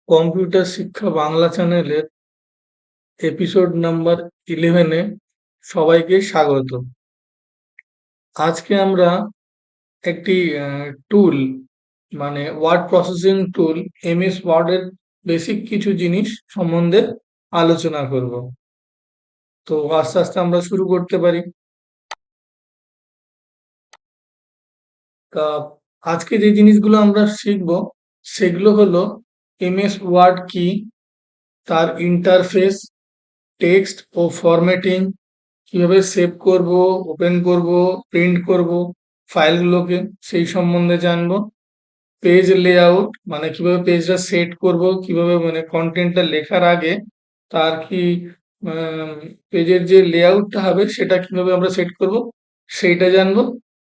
Computer শিক্ষা বাংলা চ্যানেলের episode number 11-এ সবাইকে স্বাগত। আজকে আমরা একটি টুল মানে ওয়ার্ড প্রসেসিং টুল এমএস ওয়ার্ডের বেসিক কিছু জিনিস সম্বন্ধে আলোচনা করব। তো আস্তে আস্তে আমরা শুরু করতে পারি। তা আজকে যে জিনিসগুলো আমরা শিখব সেগুলো হলো এমএস ওয়ার্ড কি, তার ইন্টারফেস, টেক্সট ও ফরম্যাটিং, কিভাবে সেভ করব, ওপেন করব, প্রিন্ট করব ফাইলগুলোকে সেই সম্বন্ধে জানবো। পেজ লেআউট মানে কিভাবে পেজটা সেট করব, কিভাবে মানে কন্টেন্টটা লেখার আগে তার কি পেজের যে লেআউটটা হবে সেটা কিভাবে আমরা সেট করব সেইটা জানবো।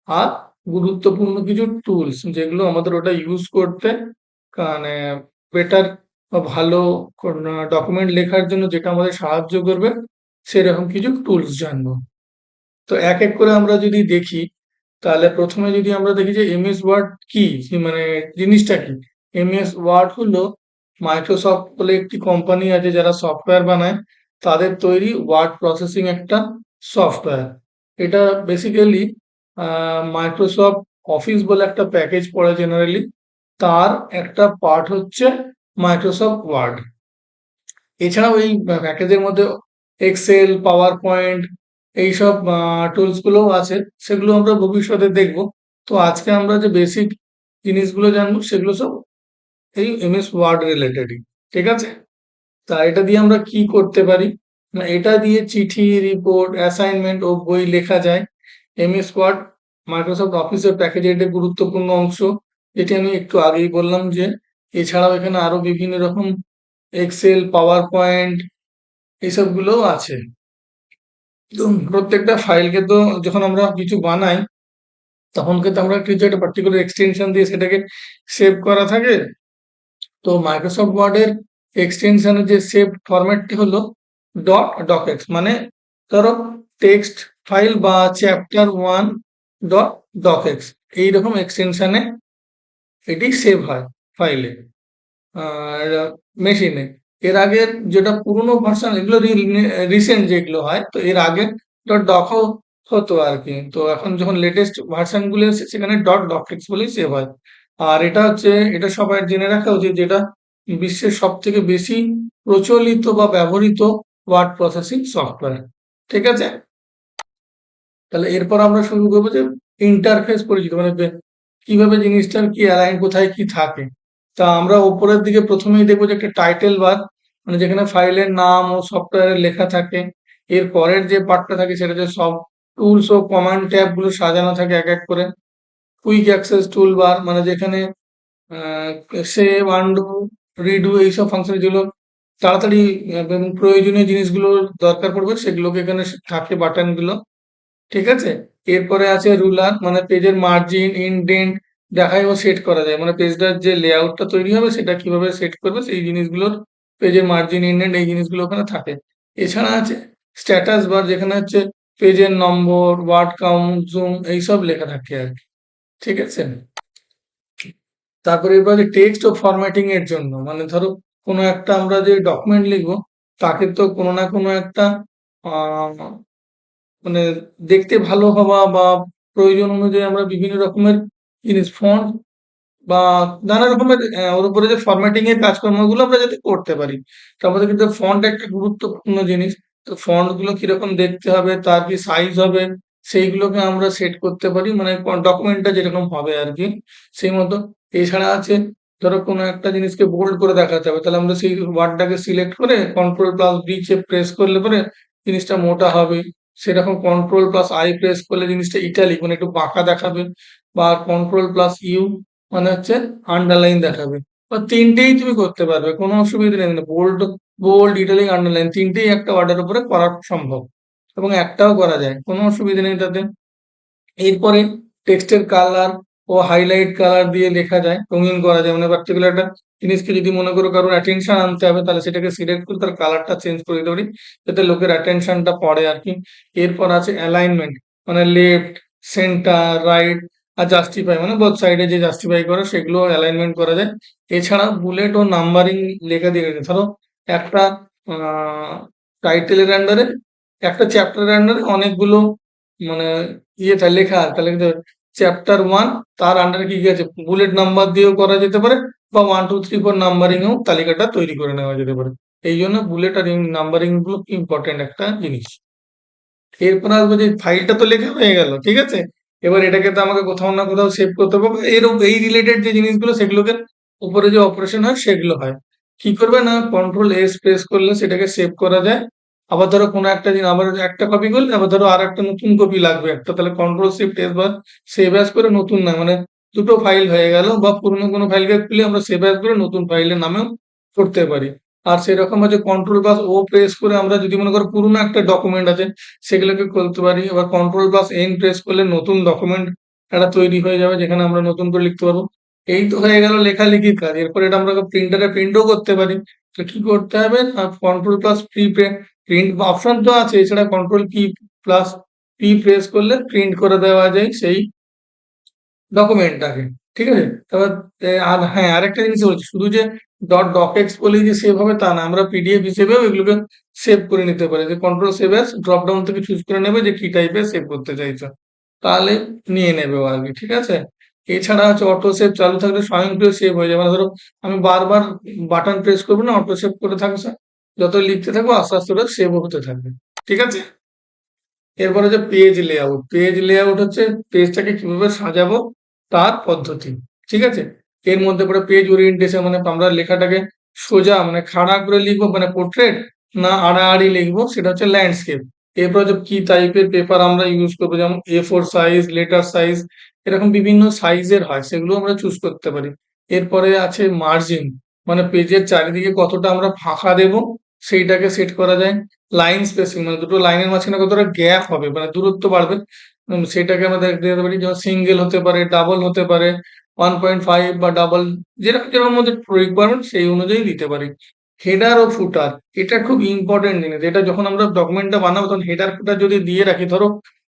আর গুরুত্বপূর্ণ কিছু টুলস যেগুলো আমাদের ওটা ইউজ করতে মানে বেটার বা ভালো ডকুমেন্ট লেখার জন্য যেটা আমাদের সাহায্য করবে সেরকম কিছু টুলস জানবো। তো এক এক করে আমরা যদি দেখি, তাহলে প্রথমে যদি আমরা দেখি যে এমএস ওয়ার্ড কি, মানে জিনিসটা কি। এমএস ওয়ার্ড হলো মাইক্রোসফট বলে একটি কোম্পানি আছে যারা সফটওয়্যার বানায়, তাদের তৈরি ওয়ার্ড প্রসেসিং একটা সফটওয়্যার। এটা বেসিক্যালি মাইক্রোসফট অফিস বলে একটা প্যাকেজ পড়ে জেনারেলি, তার একটা পার্ট হচ্ছে মাইক্রোসফট ওয়ার্ড। এছাড়াও এই প্যাকেজের মধ্যে এক্সেল, পাওয়ার পয়েন্ট এইসব টুলস গুলোও আছে, সেগুলো আমরা ভবিষ্যতে দেখব। তো আজকে আমরা যে বেসিক জিনিসগুলো জানবো সেগুলো সব এই এমএস ওয়ার্ড রিলেটেডই। ঠিক আছে? তা এটা দিয়ে আমরা কি করতে পারি না, এটা দিয়ে চিঠি, রিপোর্ট, অ্যাসাইনমেন্ট ও বই লেখা যায়। এমএস ওয়ার্ড মাইক্রোসফট অফিসের প্যাকেজের একটা গুরুত্বপূর্ণ অংশ, যেটি আমি একটু আগেই বললাম যে এছাড়াও এখানে আরো বিভিন্ন রকম এক্সেল, পাওয়ার পয়েন্ট এইসব গুলোও আছে। তো প্রত্যেকটা ফাইলকে তো যখন আমরা কিছু বানাই তখন কিন্তু আমরা কিছু একটা পার্টিকুলার এক্সটেনশন দিয়ে সেটাকে সেভ করা থাকে। তো মাইক্রোসফট ওয়ার্ডের এক্সটেনশনের যে সেভ ফরম্যাটটি হলো ডকেক্স, মানে ধরো টেক্সট ফাইল বা চ্যাপ্টার 1 ডকেক্স এইরকম এক্সটেনশনে এটি সেভ হয় ফাইলে আর মেশিনে। এর আগের যেটা পুরনো ভার্সন, এগুলো রিসেন্ট যেগুলো হয়, তো এর আগে ডকও হতো আর কি। তো এখন যখন লেটেস্ট ভার্সন গুলো এসেছে সেখানে ডকেক্স বলেই সেভ হয়। আর এটা হচ্ছে, এটা সবাই জেনে রাখা উচিত, যেটা বিশ্বের সব থেকে বেশি প্রচলিত বা ব্যবহৃত ওয়ার্ড প্রসেসিং সফটওয়্যার। ঠিক আছে? তাহলে এরপর আমরা শুরু করবো যে ইন্টারফেস পরিচিত, মানে কিভাবে জিনিসটার কি অ্যালাইন, কোথায় কি থাকে। তা আমরা উপরের দিকে প্রথমেই দেখবো যে একটা টাইটেল বার, মানে যেখানে ফাইলের নাম ও সফটওয়্যারের লেখা থাকে। এর পরের যে পার্টটা থাকে সেটা যে সব টুলস ও কমান্ড ট্যাব গুলো সাজানো থাকে এক এক করে। কুইক অ্যাক্সেস টুল বার মানে যেখানে সেভ, আন্ডু, রিডু এইসব ফাংশন যেগুলো তাড়াতাড়ি এবং প্রয়োজনীয় জিনিসগুলো দরকার পড়বে সেগুলোকে এখানে থাকে বাটন গুলো। ঠিক আছে? এরপরে আছে রুলার, মানে পেজের মার্জিন, ইনডেন্ট দেখায় ও সেট করা যায়, মানে পেজটার যে লেআউটটা তৈরি হবে সেটা কিভাবে সেট করবে সেই জিনিসগুলোর পেজের মার্জিন, ইনডেন্ট এই জিনিসগুলো ওখানে থাকে। এছাড়া আছে স্ট্যাটাস বার, যেখানে হচ্ছে পেজের নম্বর, ওয়ার্ড কাউন্ট, জুম এইসব লেখা থাকে আর কি। ঠিক আছে? তারপরে এবার টেক্সট ও ফরম্যাটিং এর জন্য, মানে ধরো কোনো একটা আমরা যে ডকুমেন্ট লিখবো তাকে তো কোনো না কোনো একটা আহ মানে দেখতে ভালো হওয়া বা প্রয়োজন অনুযায়ী আমরা বিভিন্ন রকমের জিনিস, ফন্ট বা নানা রকমের ওর উপরে যে ফরম্যাটিং এর কাজকর্মগুলো আমরা যাতে করতে পারি। তার মধ্যে কিন্তু ফন্ট একটা গুরুত্বপূর্ণ জিনিস। তো ফন্ট গুলো কিরকম দেখতে হবে, তার কি সাইজ হবে, সেইগুলোকে আমরা সেট করতে পারি, মানে ডকুমেন্টটা যেরকম হবে আর কি সেই মতো। এছাড়া আছে ধরো কোনো একটা জিনিসকে বোল্ড করে দেখাতে হবে, তাহলে আমরা সেই ওয়ার্ডটাকে সিলেক্ট করে কন্ট্রোল+V চেপে প্রেস করলে পরে জিনিসটা মোটা হবে। সেরকম কন্ট্রোল+I প্রেস করলে জিনিসটা ইটালিক মানে একটু বাঁকা দেখাবে। বা কন্ট্রোল+U মানে হচ্ছে আন্ডারলাইন দেখাবে। বা তিনটেই তুমি করতে পারবে, কোনো অসুবিধা নেই। মানে বোল্ড, ইটালিক, আন্ডারলাইন তিনটেই একটা ওয়ার্ডের উপরে করা সম্ভব এবং একটাও করা যায়, কোনো অসুবিধা নেই তাতে। এরপরে টেক্সটের কালার ও হাইলাইট কালার দিয়ে লেখা যায়, রঙিন করা যায়, মানে পার্টিকুলার একটা জিনিসকে যদি মনে করো কারোর অ্যাটেনশন আনতে হবে তাহলে সেটাকে সিলেক্ট করে তার কালারটা চেঞ্জ করে দিতে পারি যাতে লোকের অ্যাটেনশনটা পড়ে আর কি। এরপর আছে অ্যালাইনমেন্ট, মানে লেফট, সেন্টার, রাইট আর জাস্টিফাই মানে বোথ সাইডে যে জাস্টিফাই করা সেগুলো অ্যালাইনমেন্ট করা যায়। এছাড়া বুলেট ও নাম্বারিং লেখা দিয়ে গেছে, ধরো একটা টাইটেলের আন্ডারে একটা চ্যাপ্টারের আন্ডারে অনেকগুলো মানে ইয়েটা লেখা আছে, তাহলে চ্যাপ্টার ওয়ান তার আন্ডারে কি কি আছে বুলেট নাম্বার দিয়েও করা যেতে পারে, বা 1 2 3 4 নাম্বারিংও তালিকাটা তৈরি করে নেওয়া যেতে পারে। এই জন্য বুলেট আর নাম্বারিং গুলো ইম্পর্টেন্ট একটা জিনিস। এরপর আসবো যে ফাইলটা তো লেখা হয়ে গেল, ঠিক আছে, এবার এটাকে তো আমাকে কোথাও না কোথাও সেভ করতে হবে, এরকম এই রিলেটেড যে জিনিসগুলো সেগুলোকে উপরে যে অপারেশন হয় সেগুলো হয়। কি করবে না, কন্ট্রোল S প্রেস করলে সেটাকে সেভ করা যায়। আবার ধরো কোনো একটা দিন আবার একটা কপি করলে আবার ধরো আর একটা নতুন কপি লাগবে একটা, তাহলে কন্ট্রোল Shift S বা সেভ অ্যাজ করে নতুন না মানে দুটো ফাইল হয়ে গেল, বা পুরনো কোনো ফাইলকে খুলে আমরা সেভ অ্যাজ করে নতুন ফাইলের নামেও করতে পারি। আর সেরকম হচ্ছে কন্ট্রোল+O প্রেস করে আমরা যদি মনে করো পুরনো একটা ডকুমেন্ট আছে সেগুলোকে খুলতে পারি, আবার কন্ট্রোল+N প্রেস করলে নতুন ডকুমেন্ট একটা তৈরি হয়ে যাবে যেখানে আমরা নতুন করে লিখতে পারবো। এই তো হয়ে গেল লেখালেখির কাজ। এরপর এটা আমরা প্রিন্টারে প্রিন্টও করতে পারি। তো কি করতে হবে না, কন্ট্রোল+P প্রিন্ট অপশন তো আছে, এছাড়া কন্ট্রোল+P প্রেস করলে প্রিন্ট করে দেওয়া যায় সেই ডকুমেন্টটাকে, ঠিক আছে। তারপর আর হ্যাঁ আরেকটা জিনিস বলছি, শুধু যে ডকেক্স বলেই যে সেভ হবে তা না, আমরা পিডিএফ হিসেবেও এগুলোকে সেভ করে নিতে পারি, যে কন্ট্রোল+Save As ড্রপ ডাউন থেকে চুজ করে নেবে যে কি টাইপের সেভ করতে চাইছো, তাহলে নিয়ে নেবে ও আর কি, ঠিক আছে। এছাড়া হচ্ছে অটো সেভ চালু থাকলে স্বয়ংক্রিয় সেভ হয়ে যাবে, মানে ধরো আমি বারবার বাটন প্রেস করবো না, অটো সেভ করে থাকছে, যত লিখতে থাকবো আস্তে আস্তে ওটা সেভ হতে থাকবে, ঠিক আছে। এরপরে যে পেজ লেআউট হচ্ছে পেজটাকে কিভাবে সাজাবো তার পদ্ধতি, ঠিক আছে। এর মধ্যে পড়ে পেজ ওরিয়েন্টেশন, মানে আমরা লেখাটাকে সোজা মানে খাড়া করে লিখবো মানে পোর্ট্রেট, না আড়াআড়ি লিখবো সেটা হচ্ছে ল্যান্ডস্কেপ। এরপর হচ্ছে কি টাইপের পেপার আমরা ইউজ করবো, যেমন A4 সাইজ, লেটার সাইজ, এরকম বিভিন্ন সাইজের হয় সেগুলো আমরা চুজ করতে পারি। এরপরে আছে মার্জিন, মানে পেজের চারিদিকে কতটা আমরা ফাঁকা দেব সেইটাকে সেট করা যায়। লাইন স্পেসিং মানে দুটো লাইনের মাঝখানে কতটা গ্যাপ হবে মানে দূরত্ব বাড়বে, সেটাকে আমরা দিতে পারি, যেমন সিঙ্গেল হতে পারে, ডাবল হতে পারে, 1.5 বা ডাবল, যেরকম যেরকম আমাদের রিকোয়ারমেন্ট সেই অনুযায়ী দিতে পারি। হেডার ও ফুটার এটা খুব ইম্পর্টেন্ট জিনিস, এটা যখন আমরা ডকুমেন্টটা বানাবো তখন হেডার ফুটার যদি দিয়ে রাখি, ধরো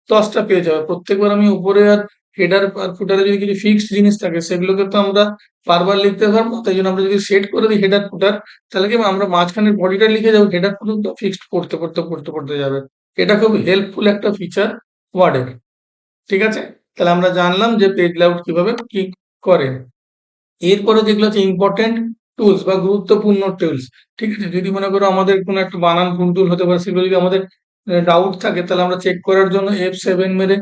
10টা পেজ হবে, প্রত্যেকবার আমি উপরে আর হেডার আর ফুটারে যদি কিছু ফিক্সড জিনিস থাকে সেগুলোকে তো আমরা বারবার লিখতে পারবো, তাই জন্য আমরা যদি সেট করে দিই হেডার ফুটার, তাহলে কি আমরা মাঝখানের বডিটা লিখে যাবো, হেডার পর্যন্ত ফিক্সড পড়তে যাবে। এটা খুব হেল্পফুল একটা ফিচার ওয়ার্ডের, ঠিক আছে। তাহলে আমরা জানলাম যে পেজ লেআউট কিভাবে কি করে। এরপরে যেগুলো হচ্ছে ইম্পর্টেন্ট টুলস বা গুরুত্বপূর্ণ টুলস, ঠিক আছে, যদি মনে করো আমাদের কোনো একটা বানান ভুল টুল হতে পারে, সেগুলো যদি আমাদের ডাউট থাকে তাহলে আমরা চেক করার জন্য F7 মেরে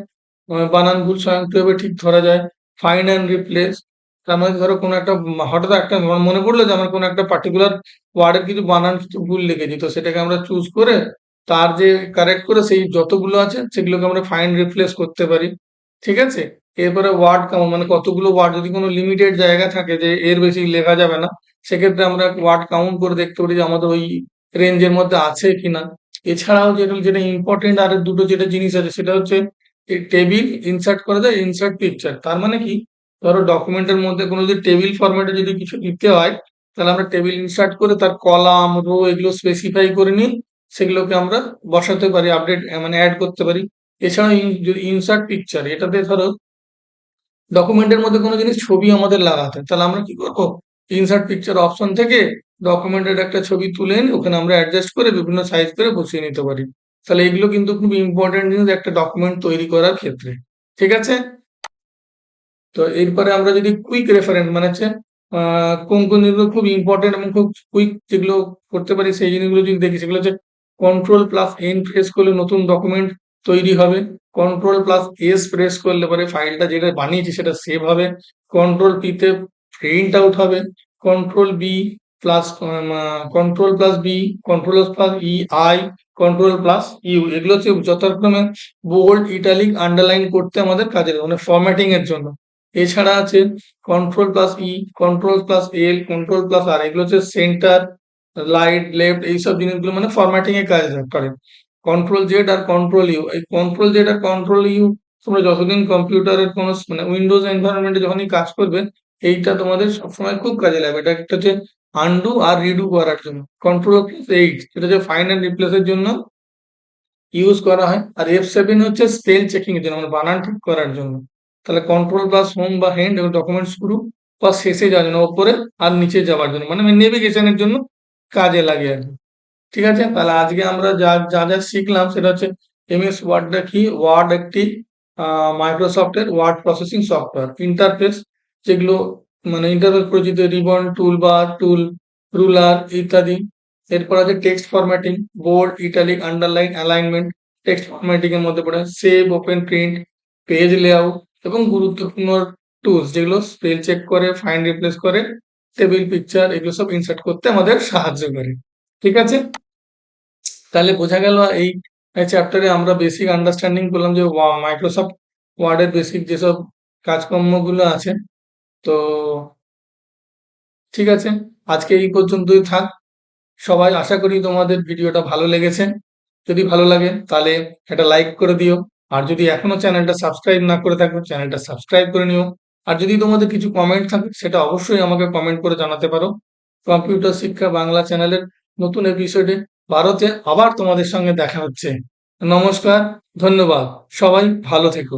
বানান ভুল স্বয়ংক্রিয়ভাবে ঠিক ধরা যায়। ফাইন্ড অ্যান্ড রিপ্লেস, তার মানে ধরো কোনো একটা হঠাৎ একটা মনে পড়লো যে আমার কোনো একটা পার্টিকুলার ওয়ার্ডের কিছু বানান কিছু ভুল লিখেছি, তো সেটাকে আমরা চুজ করে তার যে কারেক্ট করে সেই যতগুলো আছে সেগুলোকে আমরা ফাইন্ড রিপ্লেস করতে পারি, ঠিক আছে। এরপরে ওয়ার্ড কাউন্ট, মানে কতগুলো ওয়ার্ড, যদি কোনো লিমিটেড জায়গা থাকে যে এর বেশি লেখা যাবে না, সেক্ষেত্রে আমরা ওয়ার্ড কাউন্ট করে দেখতে পারি যে আমাদের ওই রেঞ্জের মধ্যে আছে কিনা। এছাড়াও যেটা যেটা ইম্পর্টেন্ট আর দুটো যেটা জিনিস আছে সেটা হচ্ছে টেবিল ইনসার্ট করা যায়, ইনসার্ট পিকচার। তার মানে কি, ধরো ডকুমেন্টের মধ্যে কোনো যদি টেবিল ফরম্যাটে যদি কিছু দিতে হয়, তাহলে আমরা টেবিল ইনসার্ট করে তার কলাম রো এগুলো স্পেসিফাই করে নিই, সেগুলোকে আমরা বসাতে পারি, আপডেট মানে অ্যাড করতে পারি। এছাড়াও যদি ইনসার্ট পিকচার, এটাতে ধরো ডকুমেন্টের মধ্যে কোনো জিনিস ছবি আমাদের লাগাতে হয়, তাহলে আমরা কি করবো, ইনসার্ট পিকচার অপশন থেকে ডকুমেন্টের একটা ছবি তুলে এনে ওখানে আমরা অ্যাডজাস্ট করে বিভিন্ন সাইজ করে বসিয়ে নিতে পারি। তাহলে এগুলো কিন্তু খুব ইম্পর্টেন্ট জিনিস একটা ডকুমেন্ট তৈরি করার ক্ষেত্রে, ঠিক আছে। তো এরপরে আমরা যদি কুইক রেফারেন্স মানে হচ্ছে কোন কোন জিনিসগুলো খুব ইম্পর্টেন্ট এবং খুব কুইক যেগুলো করতে পারি সেই জিনিসগুলো যদি দেখি, সেগুলো হচ্ছে কন্ট্রোল+N প্রেস করলে নতুন ডকুমেন্ট তৈরি হবে। কন্ট্রোল+S প্রেস করলে পরে ফাইলটা যেটা বানিয়েছি সেটা সেভ হবে। কন্ট্রোল P তে প্রিন্ট আউট হবে। কন্ট্রোল+B কন্ট্রোল+B কন্ট্রোল+E, কন্ট্রোল+U, এগুলো হচ্ছে যথাক্রমে বোল্ড, ইটালিক, আন্ডারলাইন করতে আমাদের কাজে লাগে মানে ফরম্যাটিং এর জন্য। এছাড়া আছে কন্ট্রোল+E, কন্ট্রোল+L, কন্ট্রোল+R, এগুলো হচ্ছে সেন্টার, লাইট, লেফট, এইসব জিনিসগুলো মানে ফরম্যাটিং এর কাজ করে। কন্ট্রোল Z আর কন্ট্রোল U, এই কন্ট্রোল Z আর কন্ট্রোল U তোমরা যতদিন কম্পিউটারের কোনো মানে উইন্ডোজ এনভায়রনমেন্টে যখনই কাজ করবে, এইটা তোমাদের সবসময় খুব কাজে লাগবে। এটা একটা হচ্ছে আনডু আর রিডু করার জন্য। কন্ট্রোল+H যেটা হচ্ছে ফাইন্ড অ্যান্ড রিপ্লেসের জন্য ইউজ করা হয়। আর F7 হচ্ছে স্পেল চেকিং এর জন্য মানে বানান ঠিক করার জন্য। তাহলে কন্ট্রোল প্লাস হোম বা হ্যান্ড এবং ডকুমেন্টস গ্রুপ বা শেষে যাওয়ার জন্য ওপরে আর নিচে যাওয়ার জন্য মানে নেভিগেশনের জন্য কাজে লাগে আর কি। ঠিক আছে, তাহলে আজকে আমরা যা যা যা শিখলাম সেটা হচ্ছে এমএস ওয়ার্ডটা কি। ওয়ার্ড একটি মাইক্রোসফটের ওয়ার্ড প্রসেসিং সফটওয়্যার। ইন্টারফেস যেগুলো মানে ইন্টারফেস পরিচিত রিবন টুল বার টুল রুলার ইত্যাদি। এরপর আছে text formatting, bold italic underline alignment text formatting এর মধ্যে পড়ে। Save open print page layout এবং গুরুত্বপূর্ণ টুলস যেগুলো স্পেল চেক করে ফাইন্ড রিপ্লেস করে টেবিল পিকচার এগুলো সব ইনসার্ট করতে আমাদের সাহায্য করে। ঠিক আছে, তাহলে বোঝা গেল এই চ্যাপ্টারে আমরা বেসিক আন্ডারস্ট্যান্ডিং করলাম যে মাইক্রোসফট ওয়ার্ডের বেসিক যেসব কাজকর্মগুলো আছে। তো ঠিক আছে, আজকে এই পর্যন্তই থাক। সবাই আশা করি তোমাদের ভিডিওটা ভালো লেগেছে। যদি ভালো লাগে তাহলে একটা লাইক করে দিও। আর যদি এখনো চ্যানেলটা সাবস্ক্রাইব না করে থাকো চ্যানেলটা সাবস্ক্রাইব করে নিও। আর যদি তোমাদের কিছু কমেন্ট থাকে সেটা অবশ্যই আমাকে কমেন্ট করে জানাতে পারো। কম্পিউটার শিক্ষা বাংলা চ্যানেলের নতুন এপিসোডে ভারতে আবার তোমাদের সঙ্গে দেখা হচ্ছে। নমস্কার, ধন্যবাদ, সবাই ভালো থেকো।